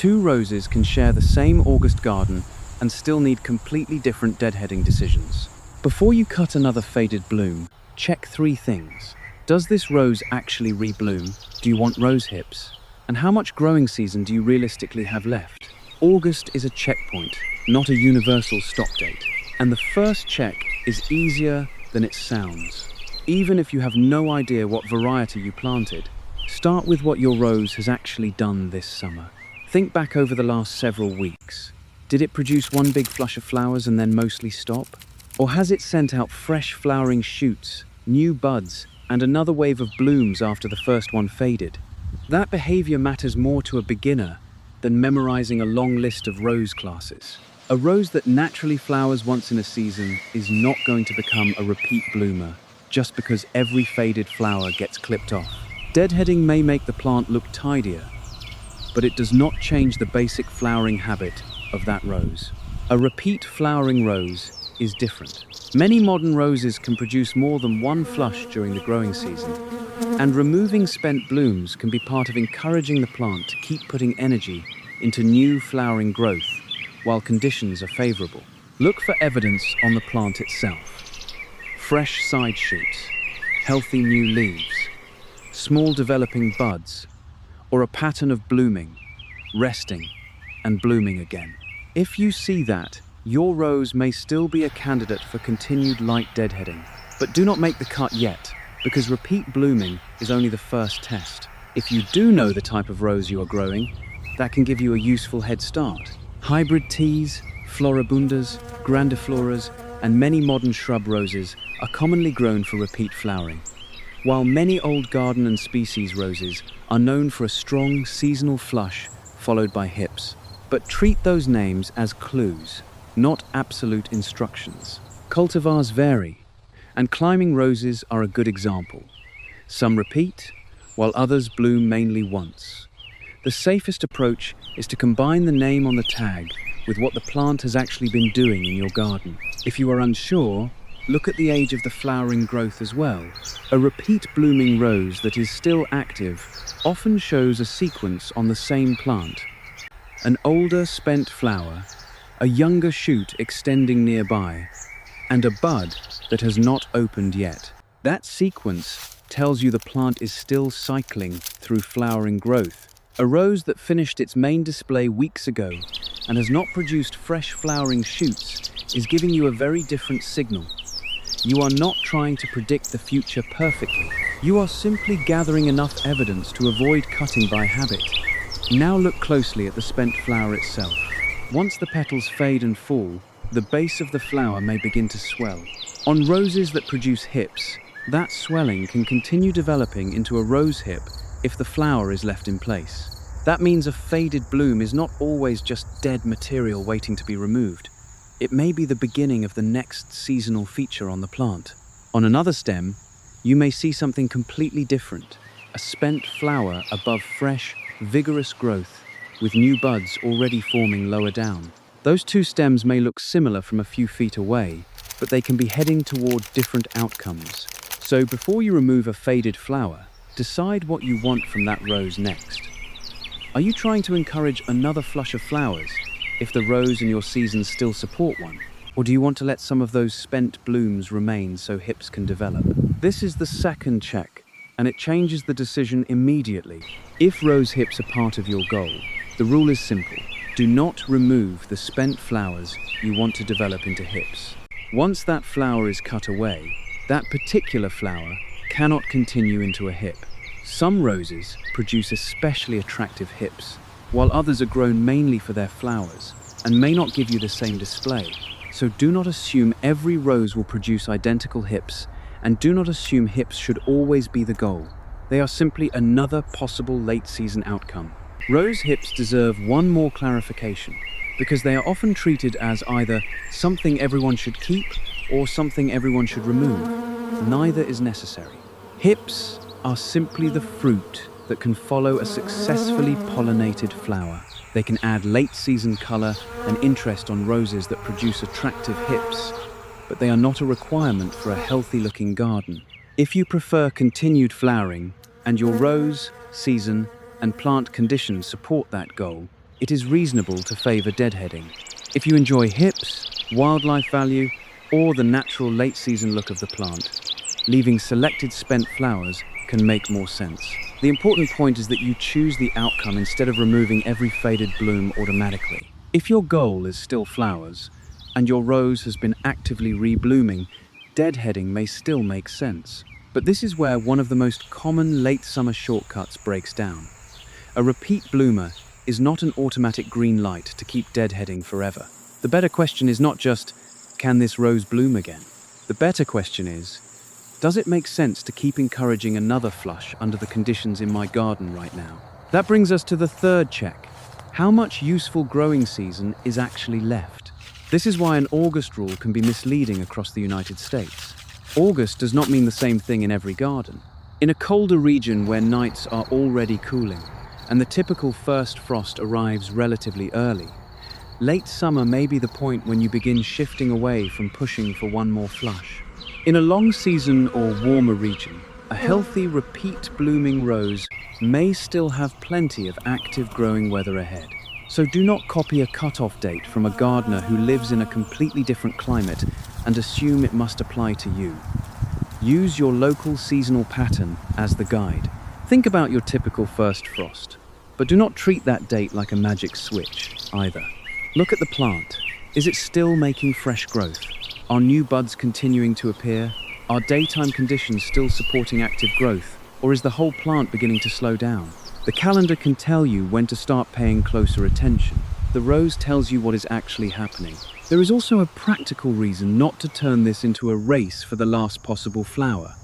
Two roses can share the same August garden and still need completely different deadheading decisions. Before you cut another faded bloom, check three things. Does this rose actually rebloom? Do you want rose hips? And how much growing season do you realistically have left? August is a checkpoint, not a universal stop date. And the first check is easier than it sounds. Even if you have no idea what variety you planted, start with what your rose has actually done this summer. Think back over the last several weeks. Did it produce one big flush of flowers and then mostly stop? Or has it sent out fresh flowering shoots, new buds, and another wave of blooms after the first one faded? That behavior matters more to a beginner than memorizing a long list of rose classes. A rose that naturally flowers once in a season is not going to become a repeat bloomer just because every faded flower gets clipped off. Deadheading may make the plant look tidier, but it does not change the basic flowering habit of that rose. A repeat flowering rose is different. Many modern roses can produce more than one flush during the growing season, and removing spent blooms can be part of encouraging the plant to keep putting energy into new flowering growth while conditions are favorable. Look for evidence on the plant itself. Fresh side shoots, healthy new leaves, small developing buds, or a pattern of blooming, resting, and blooming again. If you see that, your rose may still be a candidate for continued light deadheading, but do not make the cut yet, because repeat blooming is only the first test. If you do know the type of rose you are growing, that can give you a useful head start. Hybrid teas, floribundas, grandifloras, and many modern shrub roses are commonly grown for repeat flowering, while many old garden and species roses are known for a strong seasonal flush followed by hips. But treat those names as clues, not absolute instructions. Cultivars vary, and climbing roses are a good example. Some repeat, while others bloom mainly once. The safest approach is to combine the name on the tag with what the plant has actually been doing in your garden. If you are unsure, look at the age of the flowering growth as well. A repeat blooming rose that is still active often shows a sequence on the same plant. An older spent flower, a younger shoot extending nearby, and a bud that has not opened yet. That sequence tells you the plant is still cycling through flowering growth. A rose that finished its main display weeks ago and has not produced fresh flowering shoots is giving you a very different signal. You are not trying to predict the future perfectly. You are simply gathering enough evidence to avoid cutting by habit. Now look closely at the spent flower itself. Once the petals fade and fall, the base of the flower may begin to swell. On roses that produce hips, that swelling can continue developing into a rose hip if the flower is left in place. That means a faded bloom is not always just dead material waiting to be removed. It may be the beginning of the next seasonal feature on the plant. On another stem, you may see something completely different, a spent flower above fresh, vigorous growth with new buds already forming lower down. Those two stems may look similar from a few feet away, but they can be heading toward different outcomes. So before you remove a faded flower, decide what you want from that rose next. Are you trying to encourage another flush of flowers if the rose in your season still support one? Or do you want to let some of those spent blooms remain so hips can develop? This is the second check, and it changes the decision immediately. If rose hips are part of your goal, the rule is simple. Do not remove the spent flowers you want to develop into hips. Once that flower is cut away, that particular flower cannot continue into a hip. Some roses produce especially attractive hips, while others are grown mainly for their flowers and may not give you the same display. So do not assume every rose will produce identical hips, and do not assume hips should always be the goal. They are simply another possible late season outcome. Rose hips deserve one more clarification, because they are often treated as either something everyone should keep or something everyone should remove. Neither is necessary. Hips are simply the fruit that can follow a successfully pollinated flower. They can add late season color and interest on roses that produce attractive hips, but they are not a requirement for a healthy looking garden. If you prefer continued flowering and your rose, season, and plant conditions support that goal, it is reasonable to favor deadheading. If you enjoy hips, wildlife value, or the natural late-season look of the plant, leaving selected spent flowers can make more sense. The important point is that you choose the outcome instead of removing every faded bloom automatically. If your goal is still flowers, and your rose has been actively reblooming, deadheading may still make sense. But this is where one of the most common late summer shortcuts breaks down. A repeat bloomer is not an automatic green light to keep deadheading forever. The better question is not just, can this rose bloom again? The better question is, does it make sense to keep encouraging another flush under the conditions in my garden right now? That brings us to the third check. How much useful growing season is actually left? This is why an August rule can be misleading across the United States. August does not mean the same thing in every garden. In a colder region where nights are already cooling, and the typical first frost arrives relatively early, late summer may be the point when you begin shifting away from pushing for one more flush. In a long season or warmer region, a healthy repeat blooming rose may still have plenty of active growing weather ahead. So do not copy a cutoff date from a gardener who lives in a completely different climate and assume it must apply to you. Use your local seasonal pattern as the guide. Think about your typical first frost, but do not treat that date like a magic switch either. Look at the plant. Is it still making fresh growth? Are new buds continuing to appear? Are daytime conditions still supporting active growth, or is the whole plant beginning to slow down? The calendar can tell you when to start paying closer attention. The rose tells you what is actually happening. There is also a practical reason not to turn this into a race for the last possible flower.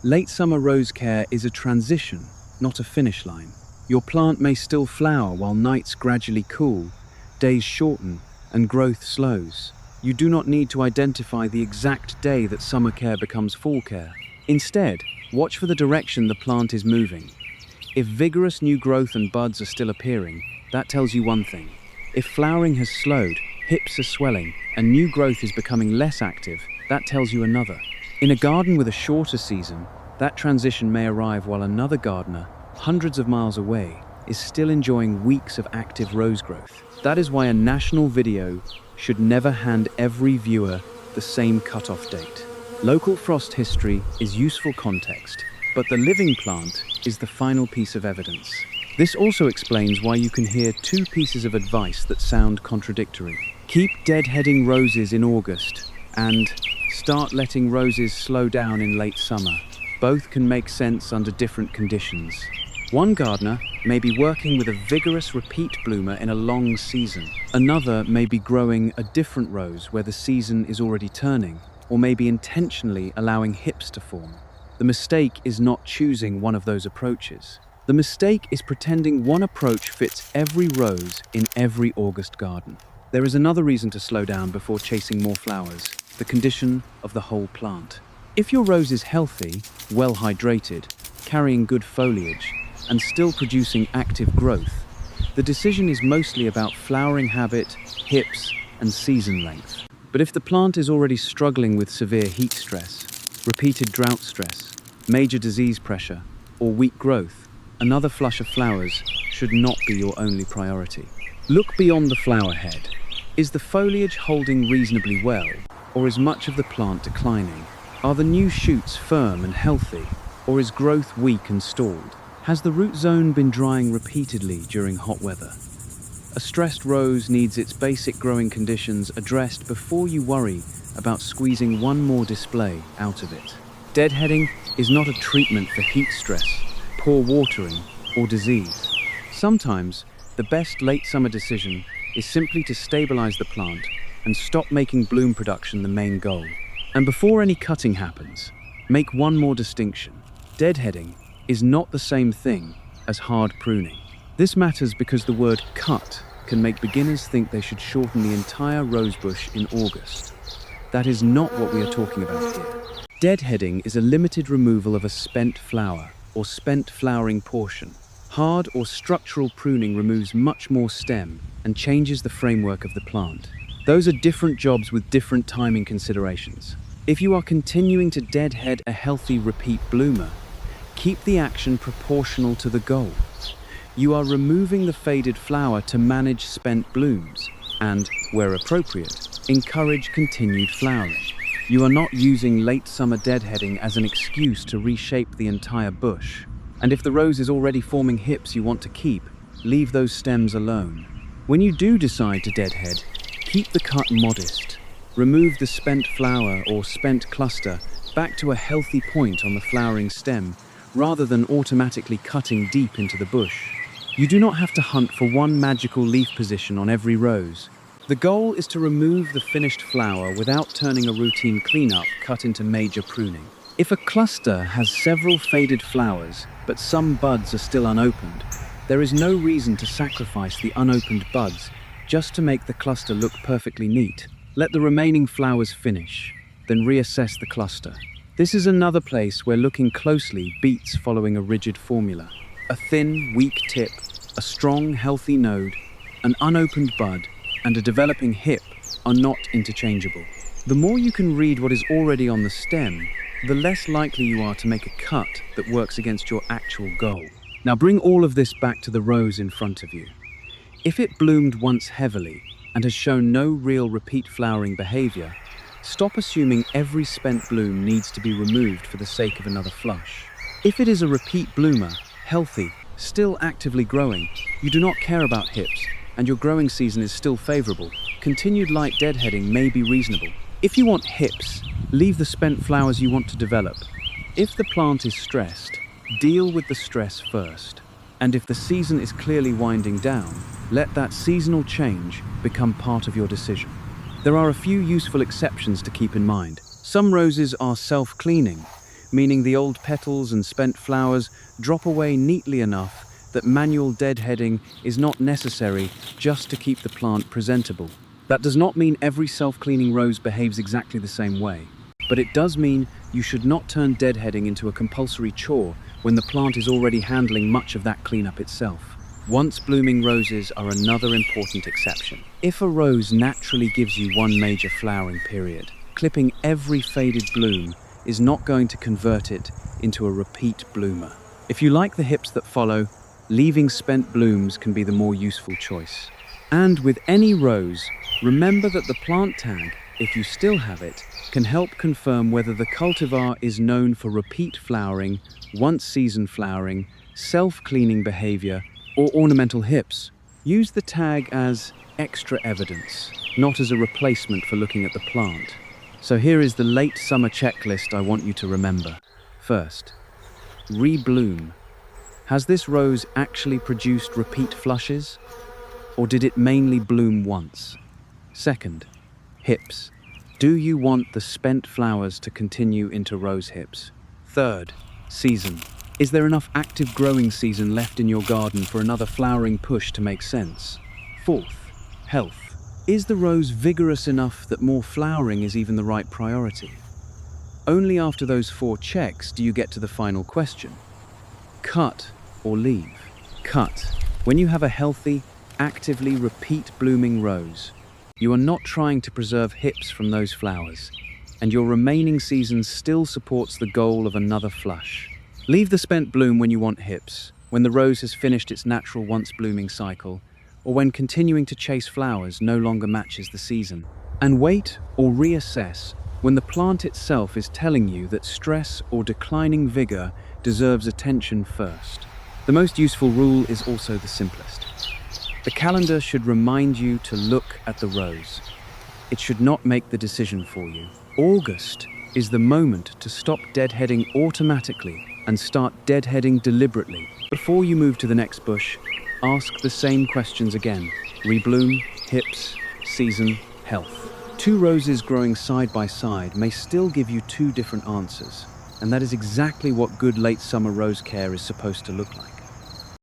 Late summer rose care is a transition, not a finish line. Your plant may still flower while nights gradually cool, days shorten, and growth slows. You do not need to identify the exact day that summer care becomes fall care. Instead, watch for the direction the plant is moving. If vigorous new growth and buds are still appearing, that tells you one thing. If flowering has slowed, hips are swelling, and new growth is becoming less active, that tells you another. In a garden with a shorter season, that transition may arrive while another gardener, hundreds of miles away, is still enjoying weeks of active rose growth. That is why a national video should never hand every viewer the same cutoff date. Local frost history is useful context, but the living plant is the final piece of evidence. This also explains why you can hear two pieces of advice that sound contradictory. Keep deadheading roses in August and start letting roses slow down in late summer. Both can make sense under different conditions. One gardener may be working with a vigorous repeat bloomer in a long season. Another may be growing a different rose where the season is already turning, or may be intentionally allowing hips to form. The mistake is not choosing one of those approaches. The mistake is pretending one approach fits every rose in every August garden. There is another reason to slow down before chasing more flowers: the condition of the whole plant. If your rose is healthy, well hydrated, carrying good foliage, and still producing active growth, the decision is mostly about flowering habit, hips, and season length. But if the plant is already struggling with severe heat stress, repeated drought stress, major disease pressure, or weak growth, another flush of flowers should not be your only priority. Look beyond the flower head. Is the foliage holding reasonably well, or is much of the plant declining? Are the new shoots firm and healthy, or is growth weak and stalled? Has the root zone been drying repeatedly during hot weather? A stressed rose needs its basic growing conditions addressed before you worry about squeezing one more display out of it. Deadheading is not a treatment for heat stress, poor watering, or disease. Sometimes, the best late summer decision is simply to stabilize the plant and stop making bloom production the main goal. And before any cutting happens, make one more distinction. Deadheading is not the same thing as hard pruning. This matters because the word cut can make beginners think they should shorten the entire rosebush in August. That is not what we are talking about here. Deadheading is a limited removal of a spent flower or spent flowering portion. Hard or structural pruning removes much more stem and changes the framework of the plant. Those are different jobs with different timing considerations. If you are continuing to deadhead a healthy repeat bloomer, keep the action proportional to the goal. You are removing the faded flower to manage spent blooms and, where appropriate, encourage continued flowering. You are not using late summer deadheading as an excuse to reshape the entire bush. And if the rose is already forming hips you want to keep, leave those stems alone. When you do decide to deadhead, keep the cut modest. Remove the spent flower or spent cluster back to a healthy point on the flowering stem, rather than automatically cutting deep into the bush. You do not have to hunt for one magical leaf position on every rose. The goal is to remove the finished flower without turning a routine cleanup cut into major pruning. If a cluster has several faded flowers, but some buds are still unopened, there is no reason to sacrifice the unopened buds just to make the cluster look perfectly neat. Let the remaining flowers finish, then reassess the cluster. This is another place where looking closely beats following a rigid formula. A thin, weak tip, a strong, healthy node, an unopened bud, and a developing hip are not interchangeable. The more you can read what is already on the stem, the less likely you are to make a cut that works against your actual goal. Now bring all of this back to the rose in front of you. If it bloomed once heavily and has shown no real repeat flowering behavior, stop assuming every spent bloom needs to be removed for the sake of another flush. If it is a repeat bloomer, healthy, still actively growing, you do not care about hips, and your growing season is still favorable, continued light deadheading may be reasonable. If you want hips, leave the spent flowers you want to develop. If the plant is stressed, deal with the stress first. And if the season is clearly winding down, let that seasonal change become part of your decision. There are a few useful exceptions to keep in mind. Some roses are self-cleaning, meaning the old petals and spent flowers drop away neatly enough that manual deadheading is not necessary just to keep the plant presentable. That does not mean every self-cleaning rose behaves exactly the same way, but it does mean you should not turn deadheading into a compulsory chore when the plant is already handling much of that cleanup itself. Once blooming roses are another important exception. If a rose naturally gives you one major flowering period, clipping every faded bloom is not going to convert it into a repeat bloomer. If you like the hips that follow, leaving spent blooms can be the more useful choice. And with any rose, remember that the plant tag, if you still have it, can help confirm whether the cultivar is known for repeat flowering, once-season flowering, self-cleaning behavior, or ornamental hips. Use the tag as extra evidence, not as a replacement for looking at the plant. So here is the late summer checklist I want you to remember. First, rebloom. Has this rose actually produced repeat flushes? Or did it mainly bloom once? Second, hips. Do you want the spent flowers to continue into rose hips? Third, season. Is there enough active growing season left in your garden for another flowering push to make sense? Fourth, health. Is the rose vigorous enough that more flowering is even the right priority? Only after those 4 checks do you get to the final question. Cut or leave? Cut. When you have a healthy, actively repeat blooming rose, you are not trying to preserve hips from those flowers, and your remaining season still supports the goal of another flush. Leave the spent bloom when you want hips, when the rose has finished its natural once-blooming cycle, or when continuing to chase flowers no longer matches the season. And wait or reassess when the plant itself is telling you that stress or declining vigor deserves attention first. The most useful rule is also the simplest. The calendar should remind you to look at the rose. It should not make the decision for you. August is the moment to stop deadheading automatically and start deadheading deliberately. Before you move to the next bush, ask the same questions again. Rebloom, hips, season, health. 2 roses growing side by side may still give you 2 different answers, and that is exactly what good late summer rose care is supposed to look like.